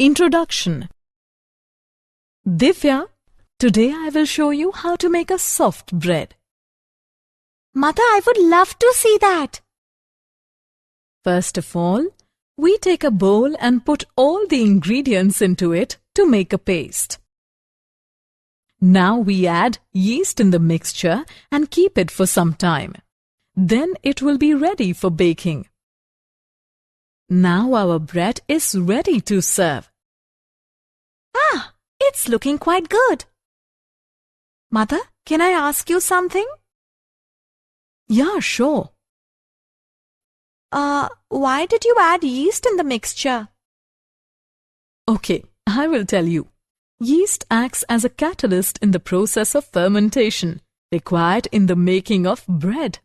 Introduction. Divya, today I will show you how to make a soft bread. Mother, I would love to see that. First of all, we take a bowl and put all the ingredients into it to make a paste. Now we add yeast in the mixture and keep it for some time. Then it will be ready for baking. Now our bread is ready to serve. It's looking quite good. Mother, can I ask you something? Yeah, sure. Why did you add yeast in the mixture? Okay, I will tell you. Yeast acts as a catalyst in the process of fermentation required in the making of bread.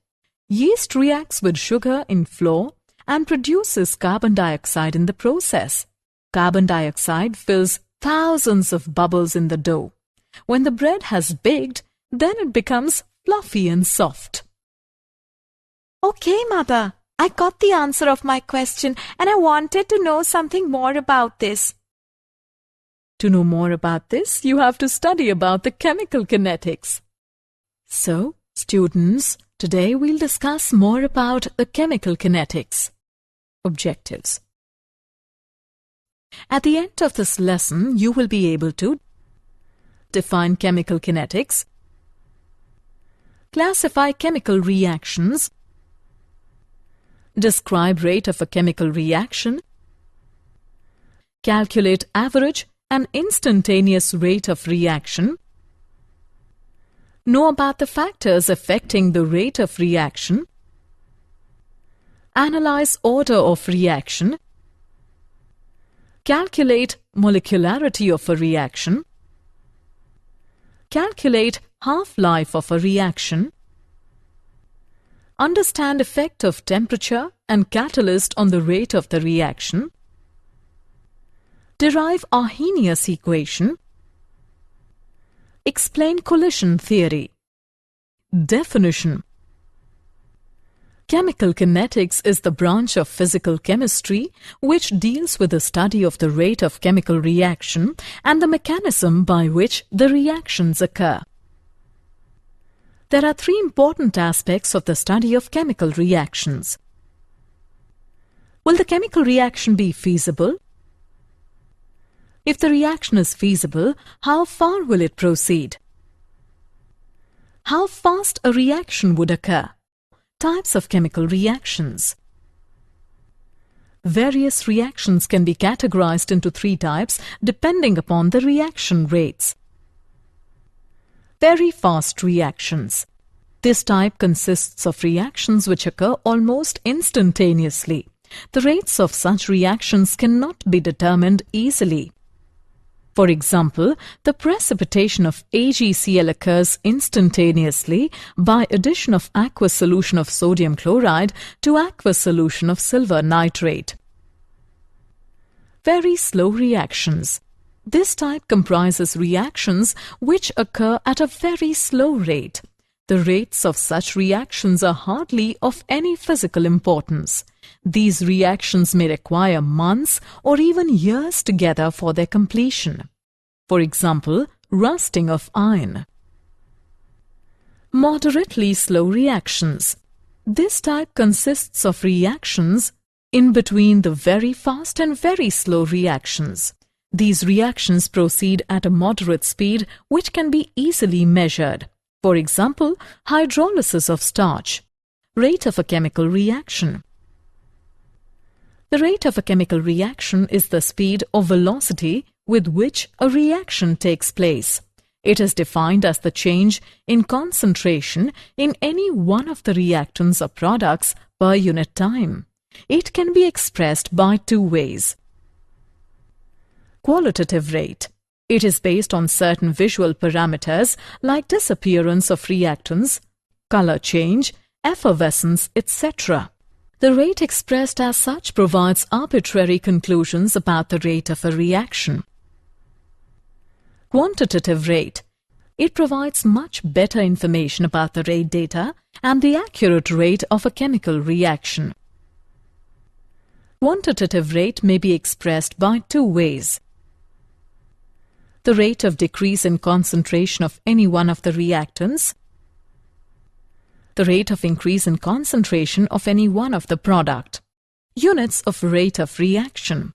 Yeast reacts with sugar in flour and produces carbon dioxide in the process. Carbon dioxide fills thousands of bubbles in the dough. When the bread has baked, then it becomes fluffy and soft. Okay, Mother. I got the answer of my question and I wanted to know something more about this. To know more about this, you have to study about the chemical kinetics. So, students, today we'll discuss more about the chemical kinetics. Objectives. At the end of this lesson, you will be able to define chemical kinetics, classify chemical reactions, describe rate of a chemical reaction, calculate average and instantaneous rate of reaction, know about the factors affecting the rate of reaction, analyze order of reaction, calculate molecularity of a reaction, calculate half-life of a reaction, understand effect of temperature and catalyst on the rate of the reaction, derive Arrhenius Equation, explain collision theory. Definition. Chemical kinetics is the branch of physical chemistry which deals with the study of the rate of chemical reaction and the mechanism by which the reactions occur. There are three important aspects of the study of chemical reactions. Will the chemical reaction be feasible? If the reaction is feasible, how far will it proceed? How fast a reaction would occur? Types of chemical reactions. Various reactions can be categorized into three types depending upon the reaction rates. Very fast reactions. This type consists of reactions which occur almost instantaneously. The rates of such reactions cannot be determined easily. For example, the precipitation of AgCl occurs instantaneously by addition of aqueous solution of sodium chloride to aqueous solution of silver nitrate. Very slow reactions. This type comprises reactions which occur at a very slow rate. The rates of such reactions are hardly of any physical importance. These reactions may require months or even years together for their completion. For example, rusting of iron. Moderately slow reactions. This type consists of reactions in between the very fast and very slow reactions. These reactions proceed at a moderate speed which can be easily measured. For example, hydrolysis of starch. Rate of a chemical reaction. The rate of a chemical reaction is the speed or velocity with which a reaction takes place. It is defined as the change in concentration in any one of the reactants or products per unit time. It can be expressed by two ways. Qualitative rate. It is based on certain visual parameters like disappearance of reactants, color change, effervescence, etc. The rate expressed as such provides arbitrary conclusions about the rate of a reaction. Quantitative rate. It provides much better information about the rate data and the accurate rate of a chemical reaction. Quantitative rate may be expressed by two ways. the rate of decrease in concentration of any one of the reactants, the rate of increase in concentration of any one of the product. Units of rate of reaction.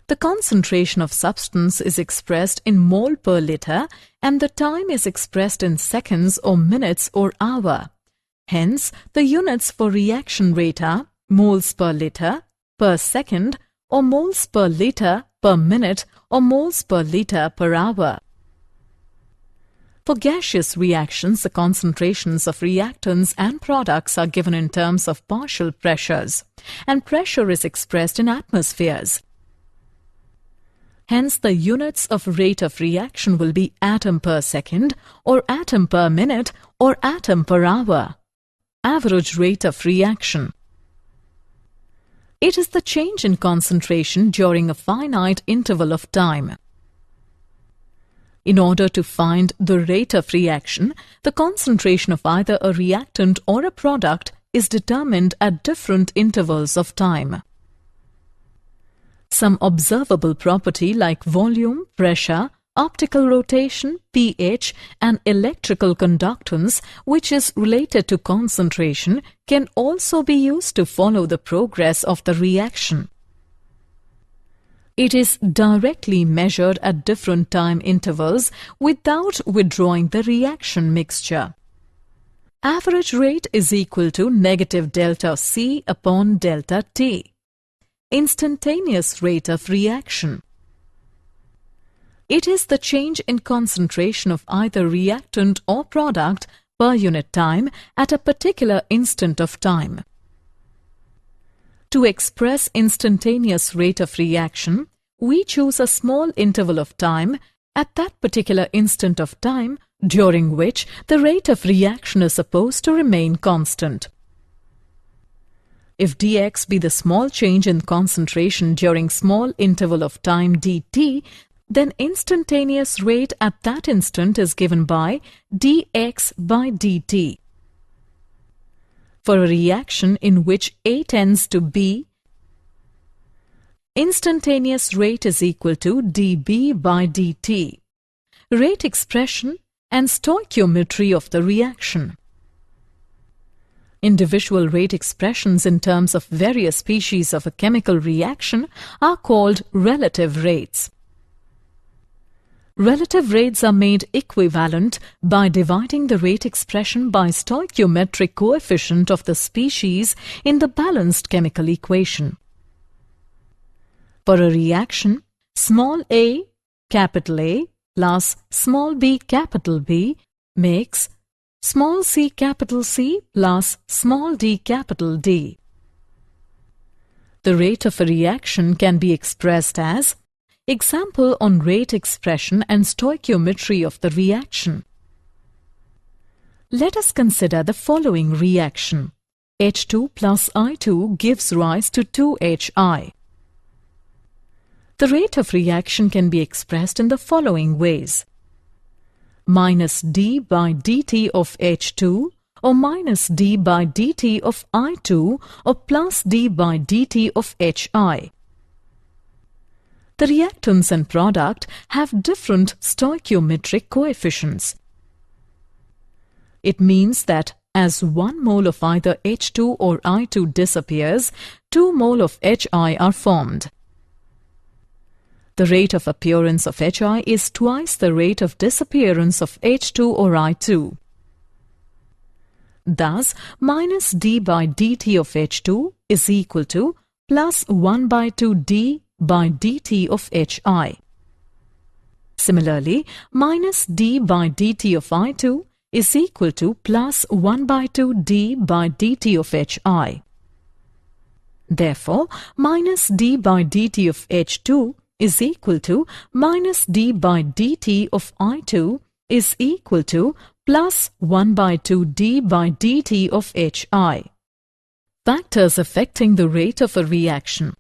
The concentration of substance is expressed in mole per liter and the time is expressed in seconds or minutes or hour. Hence, the units for reaction rate are moles per liter, per second, or moles per liter per minute, or moles per liter per hour. For gaseous reactions, the concentrations of reactants and products are given in terms of partial pressures, and pressure is expressed in atmospheres. Hence, the units of rate of reaction will be atom per second, or atom per minute, or atom per hour. Average rate of reaction. It is the change in concentration during a finite interval of time. In order to find the rate of reaction, the concentration of either a reactant or a product is determined at different intervals of time. Some observable property like volume, pressure, optical rotation, pH, and electrical conductance, which is related to concentration, can also be used to follow the progress of the reaction. It is directly measured at different time intervals without withdrawing the reaction mixture. Average rate is equal to negative delta C upon delta T. Instantaneous rate of reaction. It is the change in concentration of either reactant or product per unit time at a particular instant of time. To express instantaneous rate of reaction, we choose a small interval of time at that particular instant of time during which the rate of reaction is supposed to remain constant. If dx be the small change in concentration during small interval of time dt, then instantaneous rate at that instant is given by dx by dt. For a reaction in which A tends to B, instantaneous rate is equal to dB by dt. Rate expression and stoichiometry of the reaction. Individual rate expressions in terms of various species of a chemical reaction are called relative rates. Relative rates are made equivalent by dividing the rate expression by stoichiometric coefficient of the species in the balanced chemical equation. For a reaction, small a, capital A, plus small b, capital B, makes small c, capital C, plus small d, capital D. The rate of a reaction can be expressed as example on rate expression and stoichiometry of the reaction. Let us consider the following reaction. H2 plus I2 gives rise to 2HI. The rate of reaction can be expressed in the following ways. Minus d by dt of H2 or minus d by dt of I2 or plus d by dt of HI. The reactants and product have different stoichiometric coefficients. It means that as 1 mole of either H2 or I2 disappears, 2 mole of HI are formed. The rate of appearance of HI is twice the rate of disappearance of H2 or I2. Thus, minus d by dt of H2 is equal to plus 1 by 2 d by dt of HI. Similarly, minus d by dt of I2 is equal to plus 1 by 2 d by dt of HI. Therefore, minus d by dt of H2 is equal to minus d by dt of I2 is equal to plus 1 by 2 d by dt of HI. Factors affecting the rate of a reaction.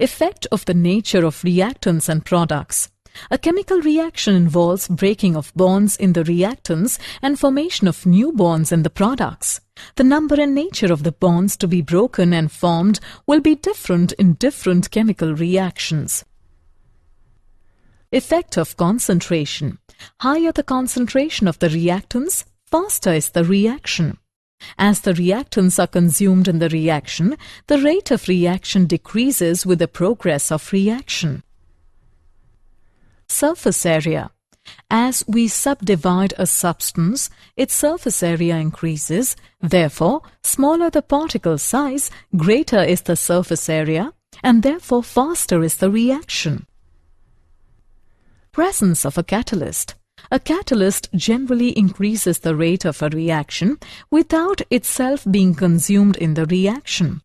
Effect of the nature of reactants and products. A chemical reaction involves breaking of bonds in the reactants and formation of new bonds in the products. The number and nature of the bonds to be broken and formed will be different in different chemical reactions. Effect of concentration. Higher the concentration of the reactants, faster is the reaction. As the reactants are consumed in the reaction, the rate of reaction decreases with the progress of reaction. Surface area. As we subdivide a substance, its surface area increases. Therefore, smaller the particle size, greater is the surface area, and therefore faster is the reaction. Presence of a catalyst. A catalyst generally increases the rate of a reaction without itself being consumed in the reaction.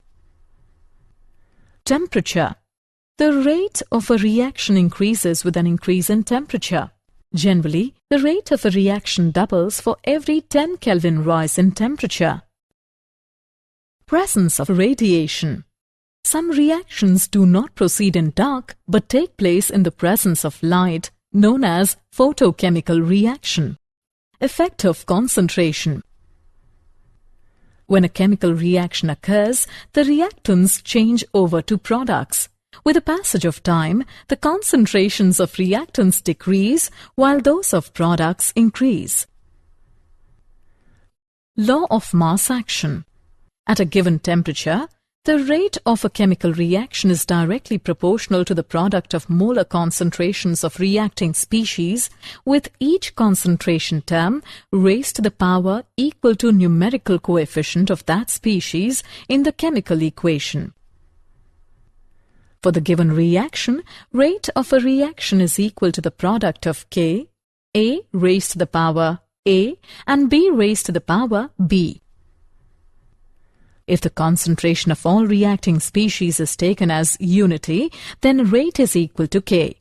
Temperature. The rate of a reaction increases with an increase in temperature. Generally, the rate of a reaction doubles for every 10 Kelvin rise in temperature. Presence of radiation. Some reactions do not proceed in dark but take place in the presence of light, known as photochemical reaction. Effect of concentration. When a chemical reaction occurs, the reactants change over to products. With the passage of time, the concentrations of reactants decrease while those of products increase. Law of mass action. At a given temperature, the rate of a chemical reaction is directly proportional to the product of molar concentrations of reacting species, with each concentration term raised to the power equal to numerical coefficient of that species in the chemical equation. For the given reaction, rate of a reaction is equal to the product of K, A raised to the power A, and B raised to the power B. If the concentration of all reacting species is taken as unity, then rate is equal to K.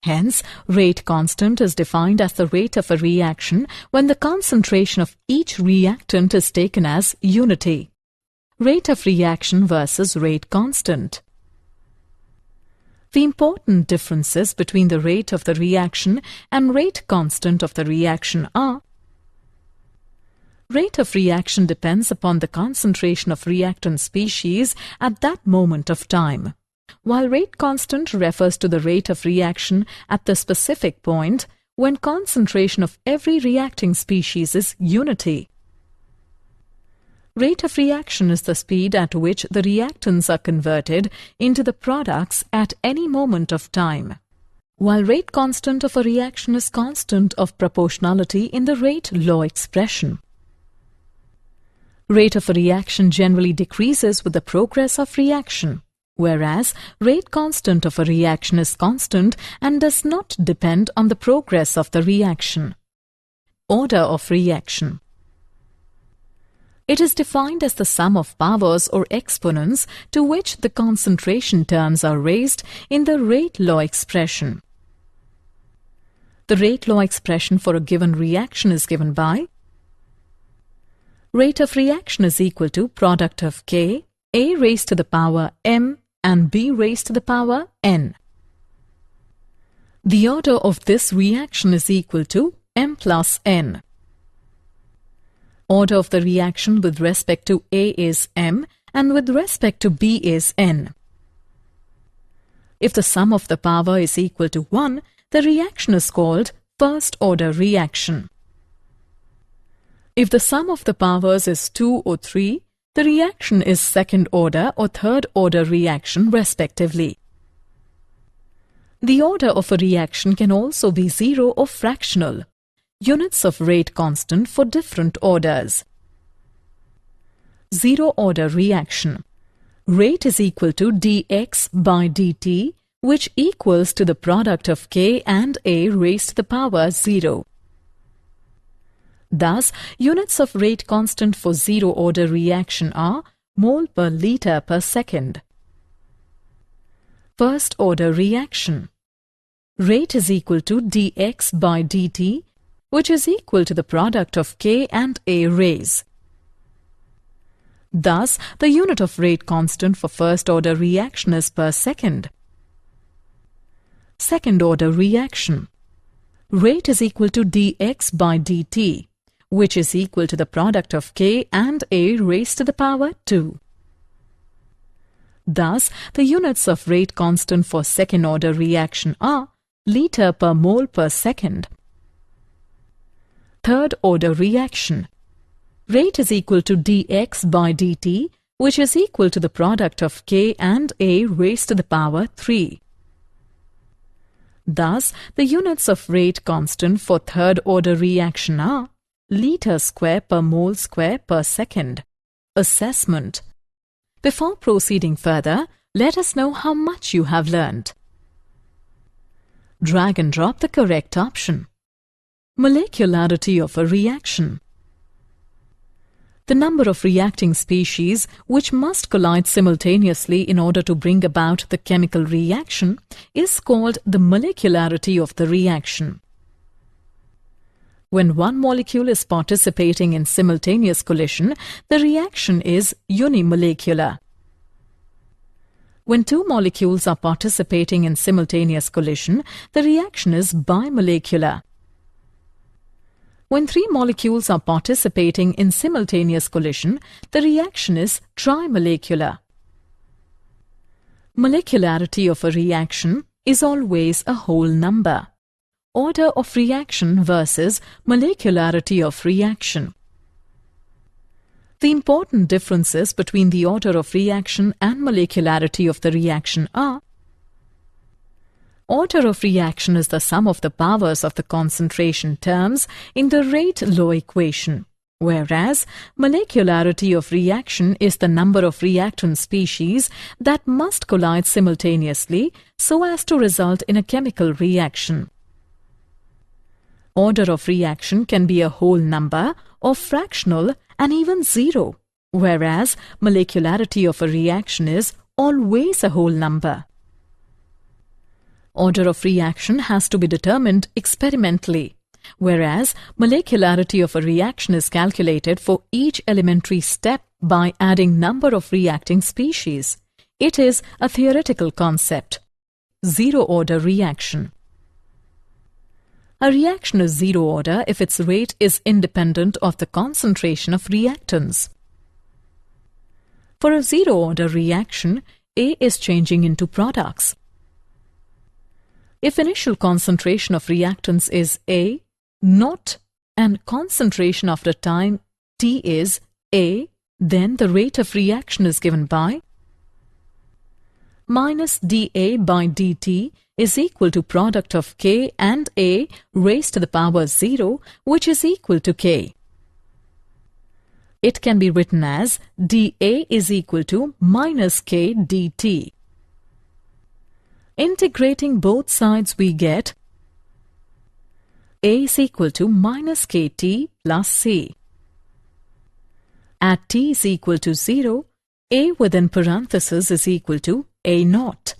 Hence, rate constant is defined as the rate of a reaction when the concentration of each reactant is taken as unity. Rate of reaction versus rate constant. The important differences between the rate of the reaction and rate constant of the reaction are: rate of reaction depends upon the concentration of reactant species at that moment of time, while rate constant refers to the rate of reaction at the specific point when concentration of every reacting species is unity. Rate of reaction is the speed at which the reactants are converted into the products at any moment of time, while rate constant of a reaction is constant of proportionality in the rate law expression. Rate of a reaction generally decreases with the progress of reaction, whereas rate constant of a reaction is constant and does not depend on the progress of the reaction. Order of reaction. It is defined as the sum of powers or exponents to which the concentration terms are raised in the rate law expression. The rate law expression for a given reaction is given by: rate of reaction is equal to product of K, A raised to the power M and B raised to the power N. The order of this reaction is equal to M plus N. Order of the reaction with respect to A is M and with respect to B is N. If the sum of the power is equal to 1, the reaction is called first order reaction. If the sum of the powers is 2 or 3, the reaction is second order or third order reaction respectively. The order of a reaction can also be 0 or fractional. Units of rate constant for different orders. Zero order reaction. Rate is equal to dx by dt, which equals to the product of K and A raised to the power 0. Thus, units of rate constant for zero order reaction are mole per liter per second. First order reaction. Rate is equal to dx by dt, which is equal to the product of K and A raise. Thus, the unit of rate constant for first order reaction is per second. Second order reaction. Rate is equal to dx by dt, which is equal to the product of K and A raised to the power 2. Thus, the units of rate constant for second order reaction are liter per mole per second. Third order reaction. Rate is equal to dx by dt, which is equal to the product of K and A raised to the power 3. Thus, the units of rate constant for third order reaction are liter square per mole square per second. Assessment. Before proceeding further, let us know how much you have learned. Drag and drop the correct option. Molecularity of a reaction. The number of reacting species which must collide simultaneously in order to bring about the chemical reaction is called the molecularity of the reaction. When one molecule is participating in simultaneous collision, the reaction is unimolecular. When two molecules are participating in simultaneous collision, the reaction is bimolecular. When three molecules are participating in simultaneous collision, the reaction is trimolecular. Molecularity of a reaction is always a whole number. Order of reaction versus molecularity of reaction. The important differences between the order of reaction and molecularity of the reaction are: order of reaction is the sum of the powers of the concentration terms in the rate law equation, whereas molecularity of reaction is the number of reactant species that must collide simultaneously so as to result in a chemical reaction. Order of reaction can be a whole number or fractional and even zero, whereas molecularity of a reaction is always a whole number. Order of reaction has to be determined experimentally, whereas molecularity of a reaction is calculated for each elementary step by adding number of reacting species. It is a theoretical concept. Zero-order reaction. A reaction is zero-order if its rate is independent of the concentration of reactants. For a zero-order reaction, A is changing into products. If initial concentration of reactants is A, naught, and concentration after time T is A, then the rate of reaction is given by minus dA by dt is equal to product of K and A raised to the power 0, which is equal to K. It can be written as dA is equal to minus K dt. Integrating both sides, we get A is equal to minus Kt plus C. At T is equal to 0, A within parenthesis is equal to A naught.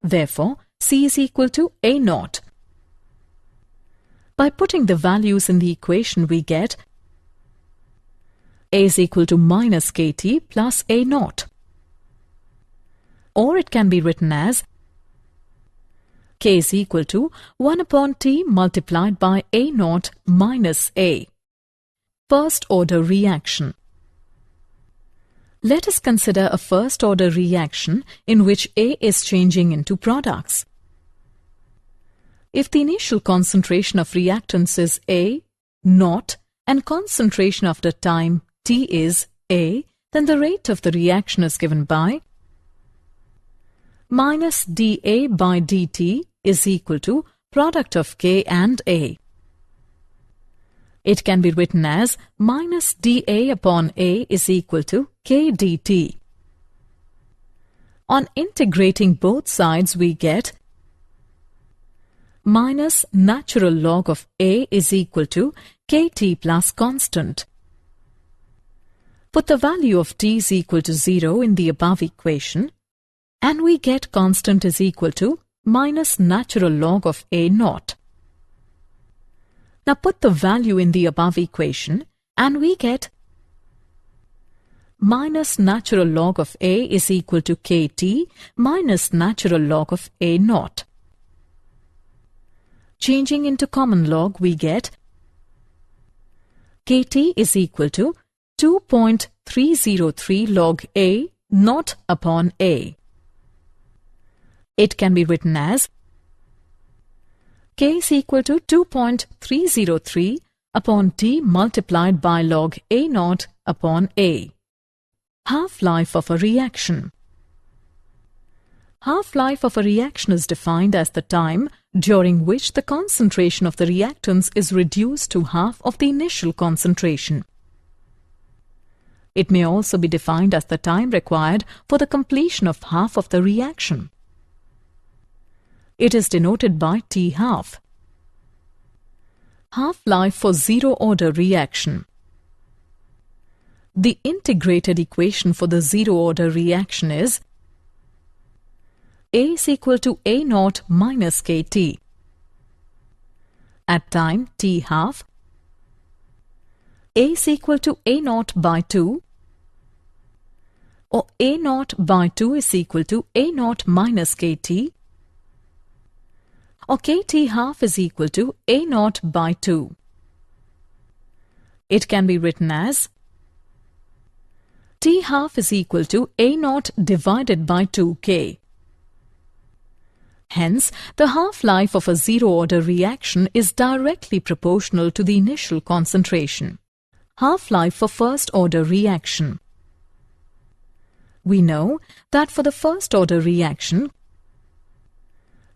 Therefore, C is equal to A naught. By putting the values in the equation, we get A is equal to minus Kt plus A naught. Or it can be written as K is equal to 1 upon T multiplied by A naught minus A. First order reaction. Let us consider a first order reaction in which A is changing into products. If the initial concentration of reactants is A, naught, and concentration after time T is A, then the rate of the reaction is given by minus dA by dt is equal to product of K and A. It can be written as minus dA upon A is equal to K dt. On integrating both sides, we get minus natural log of A is equal to Kt plus constant. Put the value of T is equal to 0 in the above equation, and we get constant is equal to minus natural log of A naught. Now put the value in the above equation and we get minus natural log of A is equal to Kt minus natural log of A naught. Changing into common log, we get Kt is equal to 2.303 log A naught upon A. It can be written as K is equal to 2.303 upon T multiplied by log A naught upon A. Half-life of a reaction. Half-life of a reaction is defined as the time during which the concentration of the reactants is reduced to half of the initial concentration. It may also be defined as the time required for the completion of half of the reaction. It is denoted by T half. Half-life for zero-order reaction. The integrated equation for the zero-order reaction is A is equal to A naught minus KT. At time T half, A is equal to A naught by 2, or A naught by 2 is equal to A naught minus KT, or KT half is equal to A naught by 2. It can be written as T half is equal to A naught divided by 2K. Hence, the half-life of a zero-order reaction is directly proportional to the initial concentration. Half-life for first-order reaction. We know that for the first-order reaction,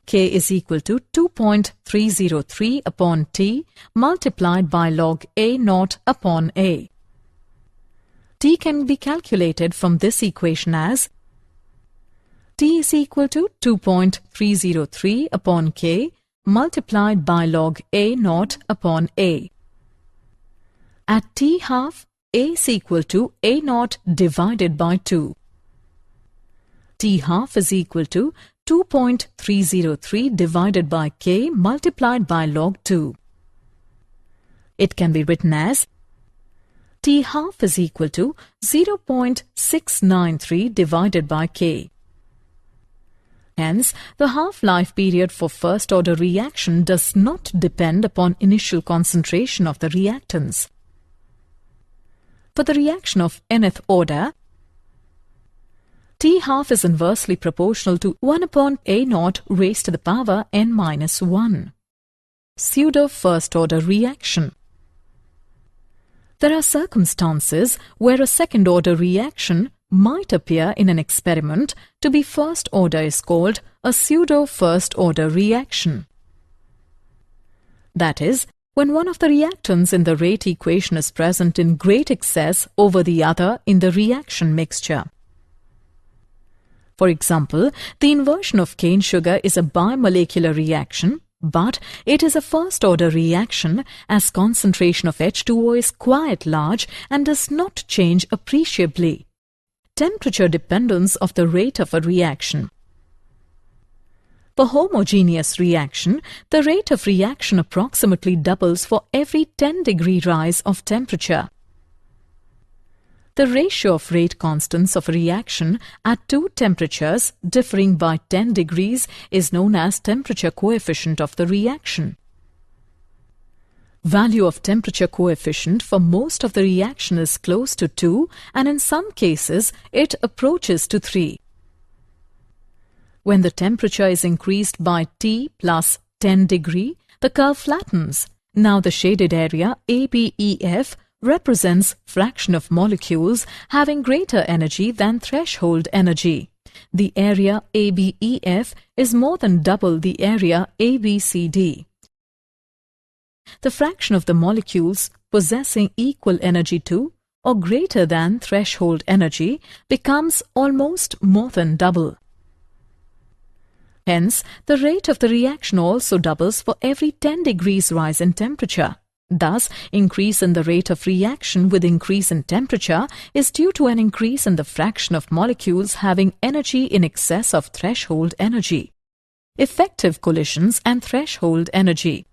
K is equal to 2.303 upon T multiplied by log A naught upon A. T can be calculated from this equation as T is equal to 2.303 upon K multiplied by log A naught upon A. At T half, A is equal to A naught divided by 2. T half is equal to 2.303 divided by K multiplied by log 2. It can be written as T half is equal to 0.693 divided by K. Hence, the half-life period for first-order reaction does not depend upon initial concentration of the reactants. For the reaction of nth order, T half is inversely proportional to 1 upon A naught raised to the power n minus 1. Pseudo first-order reaction. There are circumstances where a second-order reaction might appear in an experiment to be first-order is called a pseudo-first-order reaction. That is, when one of the reactants in the rate equation is present in great excess over the other in the reaction mixture. For example, the inversion of cane sugar is a bimolecular reaction, but it is a first-order reaction as concentration of H2O is quite large and does not change appreciably. Temperature dependence of the rate of a reaction. For homogeneous reaction, the rate of reaction approximately doubles for every 10-degree rise of temperature. The ratio of rate constants of a reaction at two temperatures differing by 10 degrees is known as temperature coefficient of the reaction. Value of temperature coefficient for most of the reaction is close to 2 and in some cases it approaches to 3. When the temperature is increased by T plus 10 degree, the curve flattens. Now the shaded area ABEF represents fraction of molecules having greater energy than threshold energy. The area ABEF is more than double the area ABCD. The fraction of the molecules possessing equal energy to or greater than threshold energy becomes almost more than double. Hence, the rate of the reaction also doubles for every 10 degrees rise in temperature. Thus, increase in the rate of reaction with increase in temperature is due to an increase in the fraction of molecules having energy in excess of threshold energy. Effective collisions and threshold energy.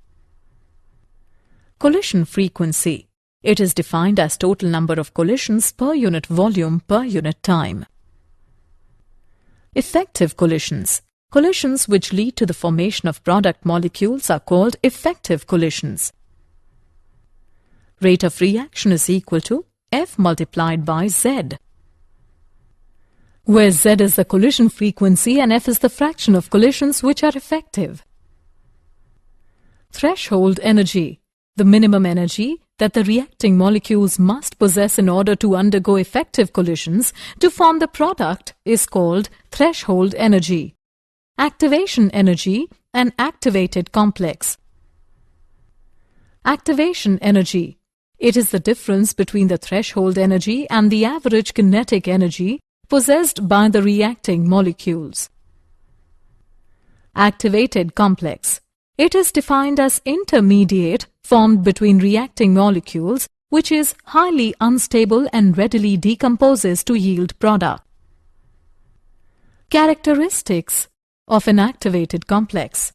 Collision frequency. It is defined as total number of collisions per unit volume per unit time. Effective collisions. Collisions which lead to the formation of product molecules are called effective collisions. Rate of reaction is equal to F multiplied by Z, where Z is the collision frequency and F is the fraction of collisions which are effective. Threshold energy, the minimum energy that the reacting molecules must possess in order to undergo effective collisions to form the product, is called threshold energy. Activation energy and activated complex. Activation energy. It is the difference between the threshold energy and the average kinetic energy possessed by the reacting molecules. Activated complex. It is defined as intermediate formed between reacting molecules, which is highly unstable and readily decomposes to yield product. Characteristics of an activated complex.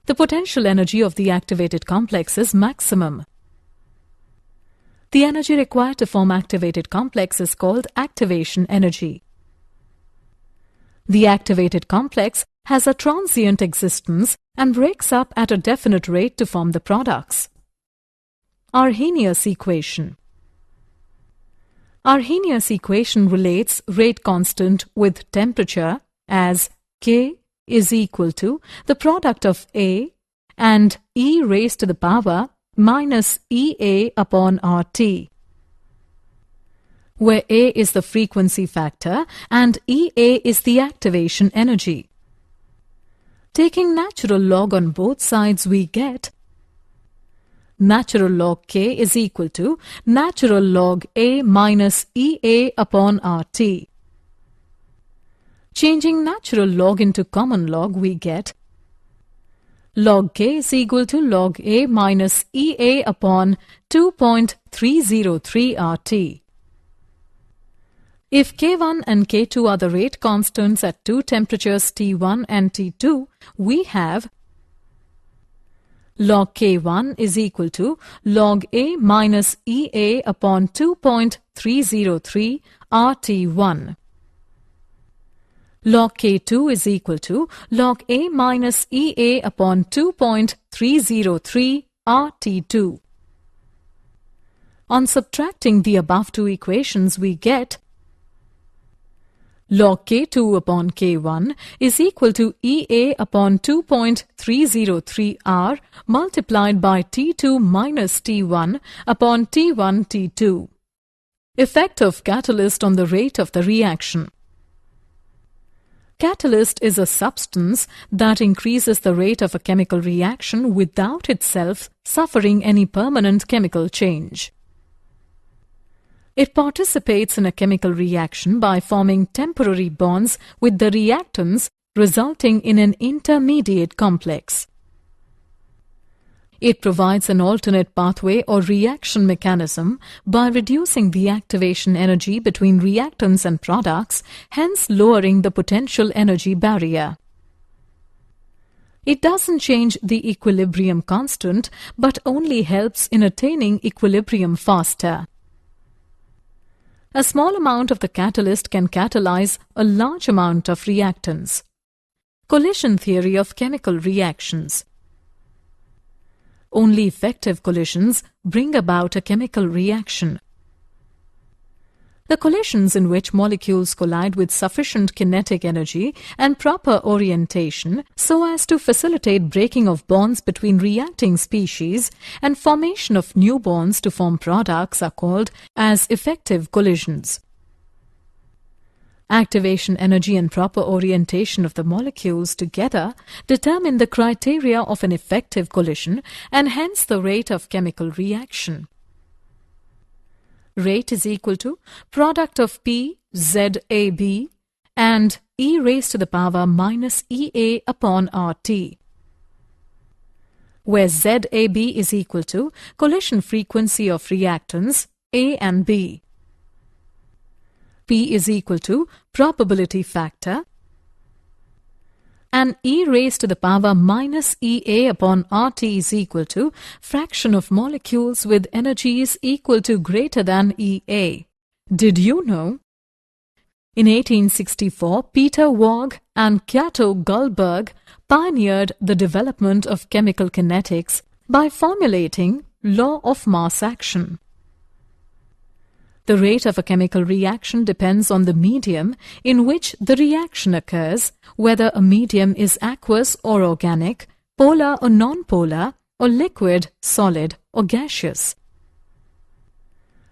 The potential energy of the activated complex is maximum. The energy required to form activated complex is called activation energy. The activated complex has a transient existence and breaks up at a definite rate to form the products. Arrhenius equation. Arrhenius equation relates rate constant with temperature as K is equal to the product of A and e raised to the power minus EA upon RT, where A is the frequency factor and EA is the activation energy. Taking natural log on both sides, we get natural log K is equal to natural log A minus EA upon RT. Changing natural log into common log, we get log K is equal to log A minus EA upon 2.303 RT. If K1 and K2 are the rate constants at two temperatures T1 and T2, we have log K1 is equal to log A minus EA upon 2.303 RT1. Log K2 is equal to log A minus EA upon 2.303 RT2. On subtracting the above two equations, we get log K2 upon K1 is equal to EA upon 2.303 R multiplied by T2 minus T1 upon T1 T2. Effect of catalyst on the rate of the reaction. Catalyst is a substance that increases the rate of a chemical reaction without itself suffering any permanent chemical change. It participates in a chemical reaction by forming temporary bonds with the reactants, resulting in an intermediate complex. It provides an alternate pathway or reaction mechanism by reducing the activation energy between reactants and products, hence lowering the potential energy barrier. It doesn't change the equilibrium constant, but only helps in attaining equilibrium faster. A small amount of the catalyst can catalyze a large amount of reactants. Collision theory of chemical reactions. Only effective collisions bring about a chemical reaction. The collisions in which molecules collide with sufficient kinetic energy and proper orientation so as to facilitate breaking of bonds between reacting species and formation of new bonds to form products are called as effective collisions. Activation energy and proper orientation of the molecules together determine the criteria of an effective collision and hence the rate of chemical reaction. Rate is equal to product of P ZAB and e raised to the power minus EA upon RT, where ZAB is equal to collision frequency of reactants A and B. P is equal to probability factor and e raised to the power minus EA upon RT is equal to fraction of molecules with energies equal to greater than EA. Did you know? In 1864, Peter Waugh and Cato Gullberg pioneered the development of chemical kinetics by formulating law of mass action. The rate of a chemical reaction depends on the medium in which the reaction occurs, whether a medium is aqueous or organic, polar or non-polar, or liquid, solid, or gaseous.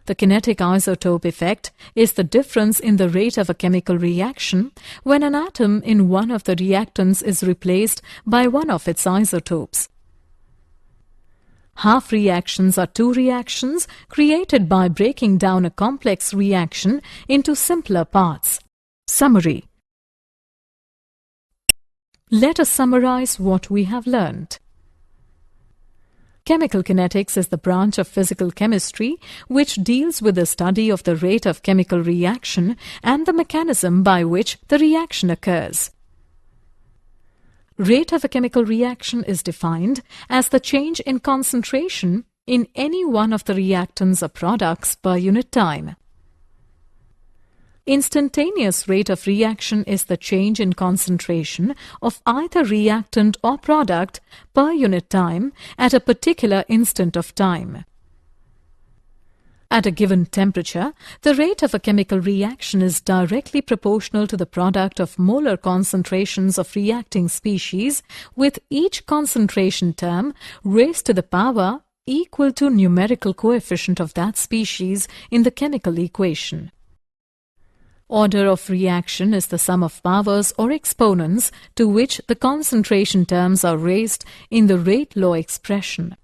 The kinetic isotope effect is the difference in the rate of a chemical reaction when an atom in one of the reactants is replaced by one of its isotopes. Half reactions are two reactions created by breaking down a complex reaction into simpler parts. Summary. Let us summarize what we have learned. Chemical kinetics is the branch of physical chemistry which deals with the study of the rate of chemical reaction and the mechanism by which the reaction occurs. Rate of a chemical reaction is defined as the change in concentration in any one of the reactants or products per unit time. Instantaneous rate of reaction is the change in concentration of either reactant or product per unit time at a particular instant of time. At a given temperature, the rate of a chemical reaction is directly proportional to the product of molar concentrations of reacting species, with each concentration term raised to the power equal to numerical coefficient of that species in the chemical equation. Order of reaction is the sum of powers or exponents to which the concentration terms are raised in the rate law expression.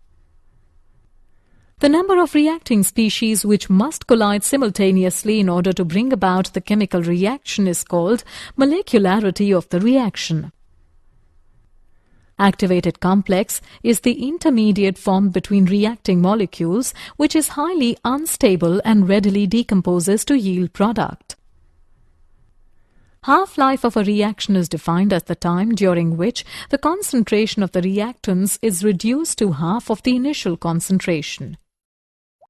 The number of reacting species which must collide simultaneously in order to bring about the chemical reaction is called molecularity of the reaction. Activated complex is the intermediate formed between reacting molecules which is highly unstable and readily decomposes to yield product. Half-life of a reaction is defined as the time during which the concentration of the reactants is reduced to half of the initial concentration.